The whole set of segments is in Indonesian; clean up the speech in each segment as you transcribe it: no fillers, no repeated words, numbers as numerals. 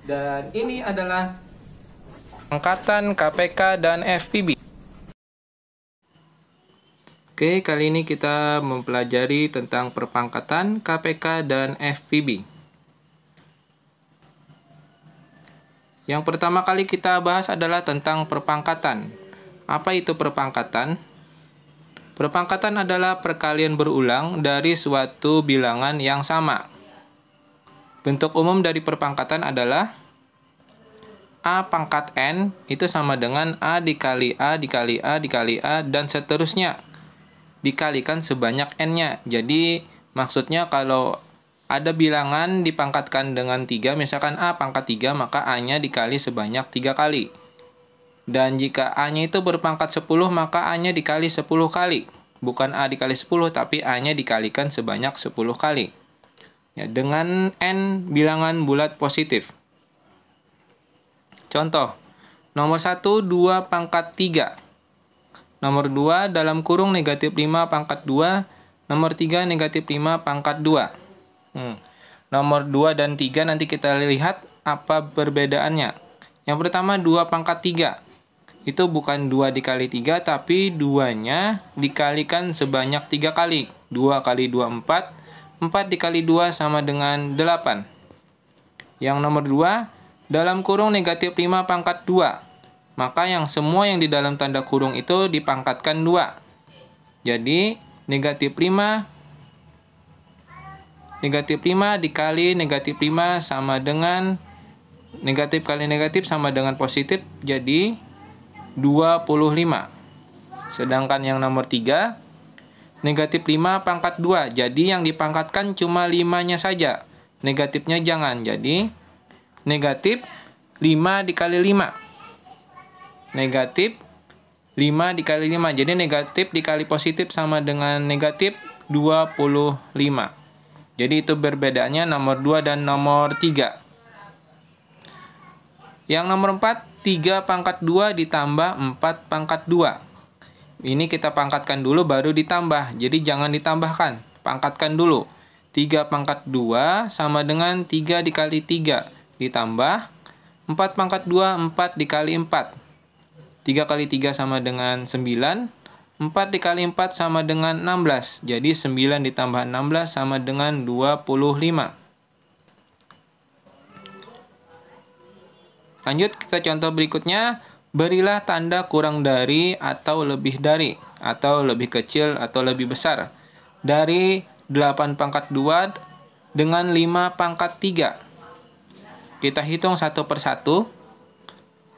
Dan ini adalah angkatan KPK dan FPB. Oke, kali ini kita mempelajari tentang perpangkatan KPK dan FPB. Yang pertama kali kita bahas adalah tentang perpangkatan. Apa itu perpangkatan? Perpangkatan adalah perkalian berulang dari suatu bilangan yang sama. Bentuk umum dari perpangkatan adalah A pangkat N itu sama dengan A dikali A dikali A dikali A dan seterusnya. Dikalikan sebanyak N-nya. Jadi maksudnya kalau ada bilangan dipangkatkan dengan 3, misalkan A pangkat 3, maka A-nya dikali sebanyak 3 kali. Dan jika A-nya itu berpangkat 10, maka A-nya dikali 10 kali. Bukan A dikali 10, tapi A-nya dikalikan sebanyak 10 kali. Ya, dengan N bilangan bulat positif. Contoh, nomor 1, 2 pangkat 3. Nomor 2 dalam kurung negatif 5 pangkat 2. Nomor 3 negatif 5 pangkat 2. Nomor 2 dan 3 nanti kita lihat apa perbedaannya. Yang pertama 2 pangkat 3. Itu bukan 2 dikali 3, tapi 2-nya dikalikan sebanyak 3 kali. 2 kali 2, 4. 4 dikali 2 sama dengan 8. Yang nomor 2, dalam kurung negatif 5 pangkat 2. Maka yang semua yang di dalam tanda kurung itu dipangkatkan 2. Jadi, negatif 5 dikali negatif 5 sama dengan negatif kali negatif sama dengan positif, jadi 25. Sedangkan yang nomor 3, negatif 5 pangkat 2. Jadi yang dipangkatkan cuma 5-nya saja. Negatifnya jangan. Jadi negatif 5 dikali 5. Negatif 5 dikali 5. Jadi negatif dikali positif sama dengan negatif 25. Jadi itu perbedaannya nomor 2 dan nomor 3. Yang nomor 4, 3 pangkat 2 ditambah 4 pangkat 2. Ini kita pangkatkan dulu baru ditambah. Jadi jangan ditambahkan, pangkatkan dulu. 3 pangkat 2 sama dengan 3 dikali 3 ditambah 4 pangkat 2, 4 dikali 4. 3 kali 3 sama dengan 9. 4 dikali 4 sama dengan 16. Jadi 9 ditambah 16 sama dengan 25. Lanjut kita contoh berikutnya. Berilah tanda kurang dari atau lebih dari, atau lebih kecil atau lebih besar dari 8 pangkat 2 dengan 5 pangkat 3. Kita hitung satu persatu.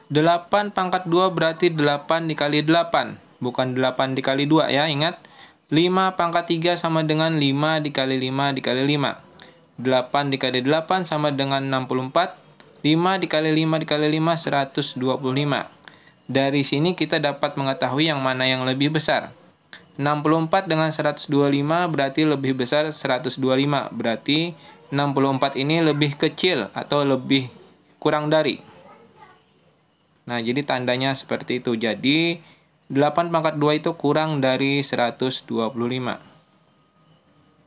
8 pangkat 2 berarti 8 dikali 8. Bukan 8 dikali 2 ya, ingat. 5 pangkat 3 sama dengan 5 dikali 5 dikali 5. 8 dikali 8 sama dengan 64. 5 dikali 5 dikali 5, 125. Dari sini kita dapat mengetahui yang mana yang lebih besar. 64 dengan 125 berarti lebih besar 125. Berarti 64 ini lebih kecil atau lebih kurang dari. Nah, jadi tandanya seperti itu. Jadi 8 pangkat 2 itu kurang dari 125.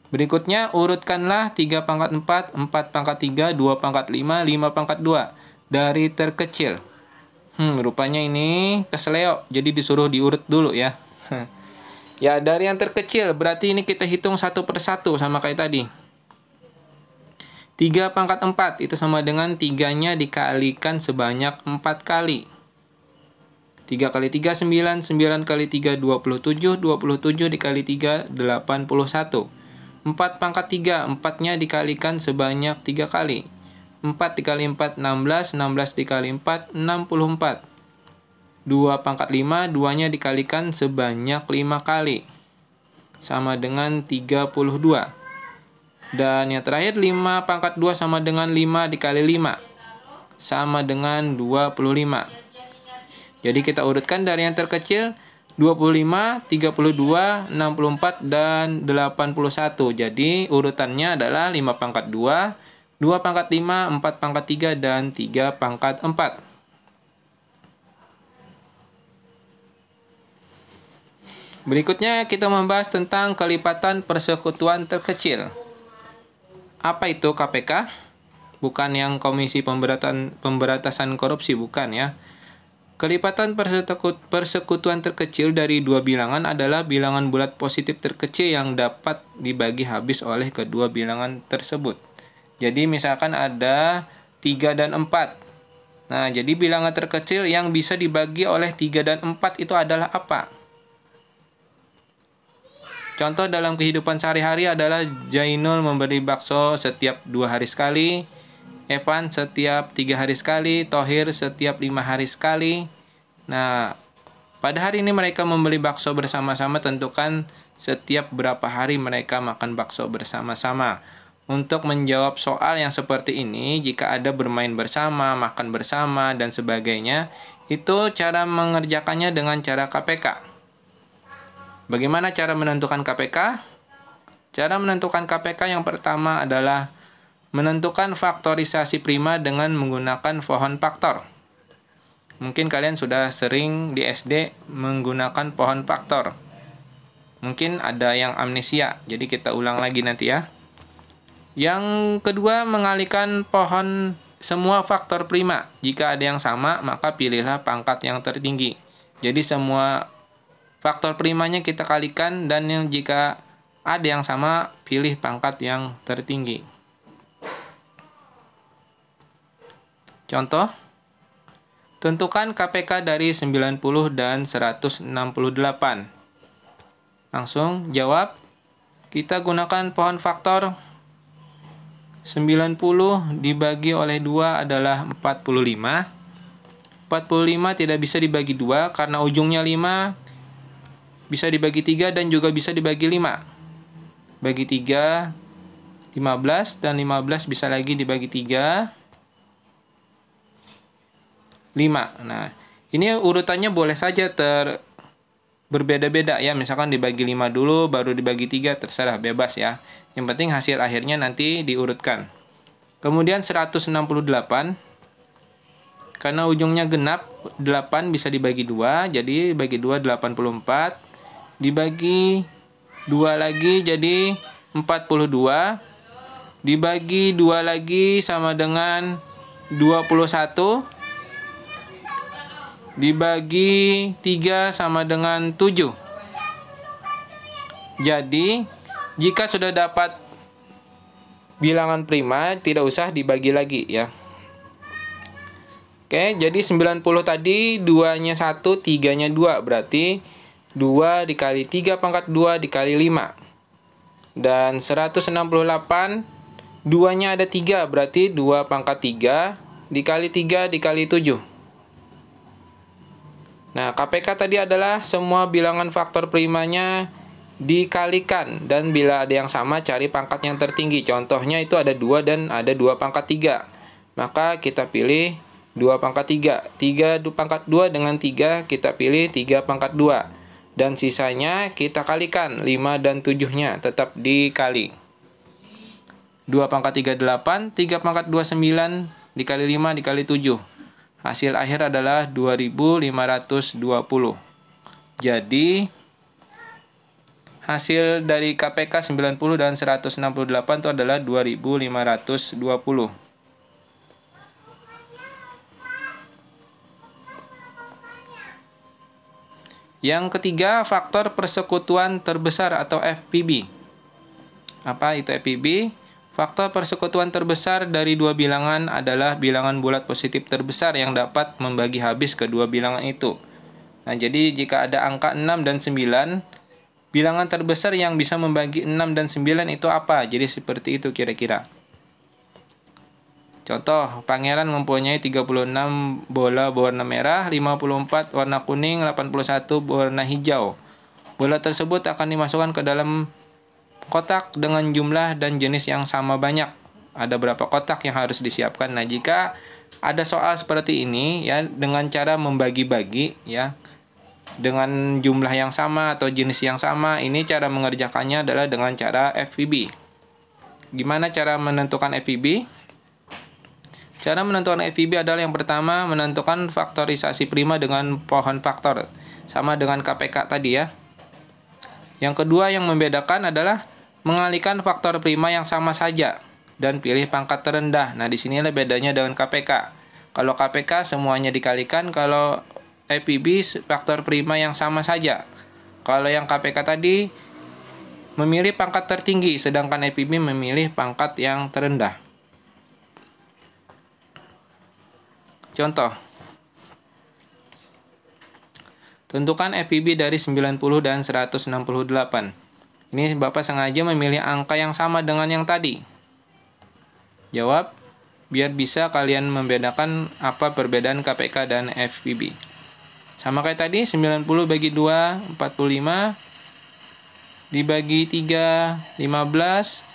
Berikutnya urutkanlah 3 pangkat 4, 4 pangkat 3, 2 pangkat 5, 5 pangkat 2 dari terkecil. Rupanya ini keseleo, jadi disuruh diurut dulu ya. Ya, dari yang terkecil berarti ini kita hitung satu persatu sama kayak tadi. 3 pangkat 4 itu sama dengan 3-nya dikalikan sebanyak 4 kali. 3 kali 3, 9. 9 kali 3, 27. 27 dikali 3, 81. 4 pangkat 3, 4-nya dikalikan sebanyak 3 kali. 4 dikali 4, 16. 16 dikali 4, 64. 2 pangkat 5, 2-nya dikalikan sebanyak 5 kali. Sama dengan 32. Dan yang terakhir 5 pangkat 2 sama dengan 5 dikali 5. Sama dengan 25. Jadi kita urutkan dari yang terkecil 25, 32, 64, dan 81. Jadi urutannya adalah 5 pangkat 2, 2 pangkat 5, 4 pangkat 3, dan 3 pangkat 4. Berikutnya kita membahas tentang kelipatan persekutuan terkecil. Apa itu KPK? bukan yang Komisi Pemberantasan Korupsi, bukan ya. Kelipatan persekutuan terkecil dari dua bilangan adalah bilangan bulat positif terkecil yang dapat dibagi habis oleh kedua bilangan tersebut. Jadi misalkan ada 3 dan 4. Nah, jadi bilangan terkecil yang bisa dibagi oleh 3 dan 4 itu adalah apa? Contoh dalam kehidupan sehari-hari adalah Jainul memberi bakso setiap 2 hari sekali, Evan setiap 3 hari sekali, Thohir setiap 5 hari sekali. Nah, pada hari ini mereka membeli bakso bersama-sama, tentukan setiap berapa hari mereka makan bakso bersama-sama. Untuk menjawab soal yang seperti ini, jika ada bermain bersama, makan bersama, dan sebagainya, itu cara mengerjakannya dengan cara KPK. Bagaimana cara menentukan KPK? Cara menentukan KPK yang pertama adalah menentukan faktorisasi prima dengan menggunakan pohon faktor. Mungkin kalian sudah sering di SD menggunakan pohon faktor. Mungkin ada yang amnesia, jadi kita ulang lagi nanti ya. Yang kedua, mengalihkan pohon semua faktor prima. Jika ada yang sama, maka pilihlah pangkat yang tertinggi. Jadi semua faktor primanya kita kalikan, dan jika ada yang sama, pilih pangkat yang tertinggi. Contoh, tentukan KPK dari 90 dan 168. Langsung jawab. Kita gunakan pohon faktor. 90 dibagi oleh 2 adalah 45. 45 tidak bisa dibagi 2 karena ujungnya 5. Bisa dibagi 3 dan juga bisa dibagi 5. Bagi 3, 15, dan 15 bisa lagi dibagi 3, 5. Nah, ini urutannya boleh saja berbeda-beda ya. Misalkan dibagi 5 dulu, baru dibagi 3, terserah, bebas ya. Yang penting hasil akhirnya nanti diurutkan. Kemudian 168. Karena ujungnya genap, 8 bisa dibagi 2, jadi bagi 2 84. Dibagi 2 lagi jadi 42. Dibagi 2 lagi sama dengan 21. Dibagi 3 sama dengan 7. Jadi, jika sudah dapat bilangan prima, tidak usah dibagi lagi ya. Oke, jadi 90 tadi 2-nya 1, 3-nya 2. Berarti 2 dikali 3 pangkat 2 dikali 5. Dan 168, 2-nya ada 3. Berarti 2 pangkat 3 dikali 3 dikali 7. Nah, KPK tadi adalah semua bilangan faktor primanya dikalikan, dan bila ada yang sama cari pangkat yang tertinggi. Contohnya itu ada 2 dan ada 2 pangkat 3. Maka kita pilih 2 pangkat 3. 3 pangkat 2 dengan 3 kita pilih 3 pangkat 2. Dan sisanya kita kalikan, 5 dan 7-nya tetap dikali. 2 pangkat 3 8, 3 pangkat 2 9 dikali 5 dikali 7. Hasil akhir adalah 2520. Jadi hasil dari KPK 90 dan 168 itu adalah 2520. Yang ketiga, faktor persekutuan terbesar atau FPB. Apa itu FPB? Faktor persekutuan terbesar dari dua bilangan adalah bilangan bulat positif terbesar yang dapat membagi habis kedua bilangan itu. Nah, jadi jika ada angka 6 dan 9, bilangan terbesar yang bisa membagi 6 dan 9 itu apa? Jadi seperti itu kira-kira. Contoh, Pangeran mempunyai 36 bola berwarna merah, 54 warna kuning, 81 berwarna hijau. Bola tersebut akan dimasukkan ke dalam kotak dengan jumlah dan jenis yang sama banyak. Ada berapa kotak yang harus disiapkan? Nah, jika ada soal seperti ini ya, dengan cara membagi-bagi ya, dengan jumlah yang sama atau jenis yang sama, ini cara mengerjakannya adalah dengan cara FPB. Gimana cara menentukan FPB? Cara menentukan FPB adalah yang pertama, menentukan faktorisasi prima dengan pohon faktor, sama dengan KPK tadi ya. Yang kedua yang membedakan adalah mengalihkan faktor prima yang sama saja dan pilih pangkat terendah. Nah, di sinilah bedanya dengan KPK. Kalau KPK semuanya dikalikan, kalau FEB faktor prima yang sama saja. Kalau yang KPK tadi memilih pangkat tertinggi, sedangkan FEB memilih pangkat yang terendah. Contoh. Tentukan FEB dari 90 dan 168. Ini Bapak sengaja memilih angka yang sama dengan yang tadi. Jawab, biar bisa kalian membedakan apa perbedaan KPK dan FEB. Sama kayak tadi, 90 bagi 2, 45. Dibagi 3, 15.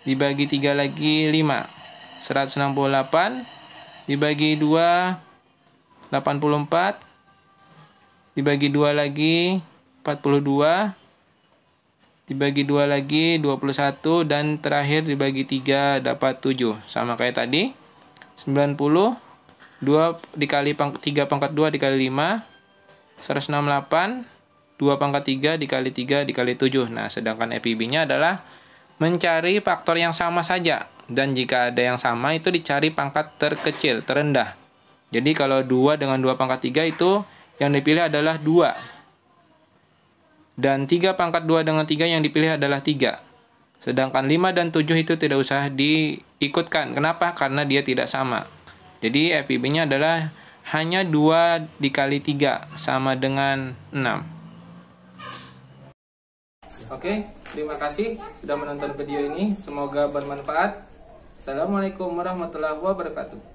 Dibagi 3 lagi, 5. 168. Dibagi 2, 84. Dibagi 2 lagi, 42. Dibagi 2 lagi 21, dan terakhir dibagi 3 dapat 7. Sama kayak tadi. 90 2 dikali 3 pangkat 2 dikali 5 168. 2 pangkat 3 dikali 3 dikali 7. Nah, sedangkan FEB-nya adalah mencari faktor yang sama saja. Dan jika ada yang sama itu dicari pangkat terkecil, terendah. Jadi kalau 2 dengan 2 pangkat 3 itu yang dipilih adalah 2. Dan 3 pangkat 2 dengan 3 yang dipilih adalah 3. Sedangkan 5 dan 7 itu tidak usah diikutkan. Kenapa? Karena dia tidak sama. Jadi FEB-nya adalah hanya 2 dikali 3 sama dengan 6. Oke, terima kasih sudah menonton video ini. Semoga bermanfaat. Assalamualaikum warahmatullahi wabarakatuh.